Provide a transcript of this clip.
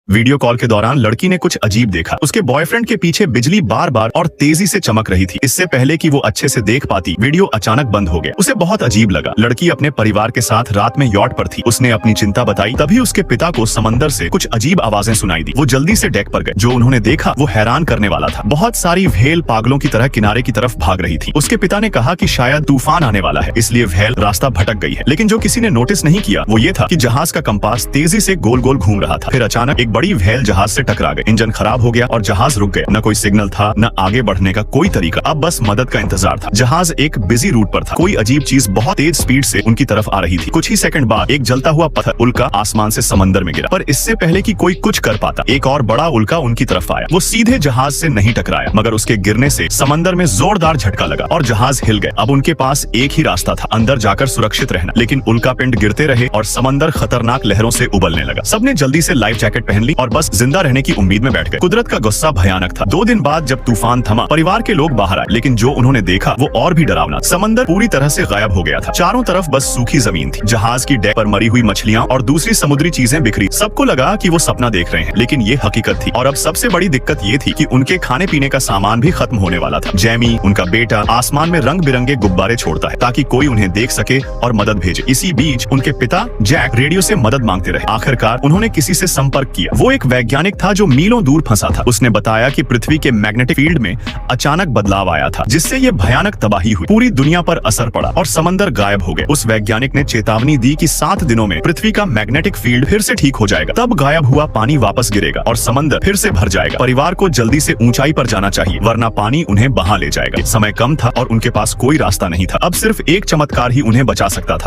Video call के दौरान लड़की ने कुछ अजीब देखा। उसके बॉयफ्रेंड के पीछे बिजली बार बार और तेजी से चमक रही थी। इससे पहले कि वो अच्छे से देख पाती, वीडियो अचानक बंद हो गया। उसे बहुत अजीब लगा। लड़की अपने परिवार के साथ रात में यॉट पर थी। उसने अपनी चिंता बताई। तभी उसके पिता को समंदर से कुछ अजीब आवाजें सुनाई दी। वो जल्दी से डेक पर गए। जो उन्होंने देखा वो हैरान करने वाला था। बहुत सारी व्हेल पागलों की तरह किनारे की तरफ भाग रही थी। उसके पिता ने कहा कि शायद तूफान आने वाला है, इसलिए व्हेल रास्ता भटक गई है। लेकिन जो किसी ने नोटिस नहीं किया वो ये था कि जहाज का कंपास तेजी से गोल गोल घूम रहा था। फिर अचानक एक बड़ी व्हेल जहाज से टकरा गई। इंजन खराब हो गया और जहाज रुक गया। न कोई सिग्नल था, न आगे बढ़ने का कोई तरीका। अब बस मदद का इंतजार था। जहाज एक बिजी रूट पर था। कोई अजीब चीज बहुत तेज स्पीड से उनकी तरफ आ रही थी। कुछ ही सेकंड बाद एक जलता हुआ पत्थर उल्का आसमान से समंदर में गिरा। पर इससे पहले कि कोई कुछ कर पाता, एक और बड़ा उल्का उनकी तरफ आया। वो सीधे जहाज से नहीं टकराया, मगर उसके गिरने से समंदर में जोरदार झटका लगा और जहाज हिल गए। अब उनके पास एक ही रास्ता था, अंदर जाकर सुरक्षित रहना। लेकिन उल्का पिंड गिरते रहे और समंदर खतरनाक लहरों से उबलने लगा। सबने जल्दी से लाइफ जैकेट पहन ली और बस जिंदा रहने की उम्मीद में बैठ गए। कुदरत का गुस्सा भयानक था। 2 दिन बाद जब तूफान थमा, परिवार के लोग बाहर आए। लेकिन जो उन्होंने देखा वो और भी डरावना। समंदर पूरी तरह से गायब हो गया था। चारों तरफ बस सूखी जमीन थी। जहाज की डेक पर मरी हुई मछलियां और दूसरी समुद्री चीजें बिखरी। सबको लगा कि वो सपना देख रहे हैं, लेकिन ये हकीकत थी। और अब सबसे बड़ी दिक्कत ये थी कि उनके खाने पीने का सामान भी खत्म होने वाला था। जैमी, उनका बेटा, आसमान में रंग बिरंगे गुब्बारे छोड़ता है ताकि कोई उन्हें देख सके और मदद भेजे। इसी बीच उनके पिता जैक रेडियो से मदद मांगते रहे। आखिरकार उन्होंने किसी से संपर्क किया। वो एक वैज्ञानिक था जो मीलों दूर फंसा था। उसने बताया कि पृथ्वी के मैग्नेटिक फील्ड में अचानक बदलाव आया था, जिससे ये भयानक तबाही हुई। पूरी दुनिया पर असर पड़ा और समंदर गायब हो गए। उस वैज्ञानिक ने चेतावनी दी कि 7 दिनों में पृथ्वी का मैग्नेटिक फील्ड फिर से ठीक हो जाएगा। तब गायब हुआ पानी वापस गिरेगा और समंदर फिर से भर जाएगा। परिवार को जल्दी से ऊंचाई पर जाना चाहिए, वरना पानी उन्हें बहा ले जाएगा। समय कम था और उनके पास कोई रास्ता नहीं था। अब सिर्फ एक चमत्कार ही उन्हें बचा सकता था।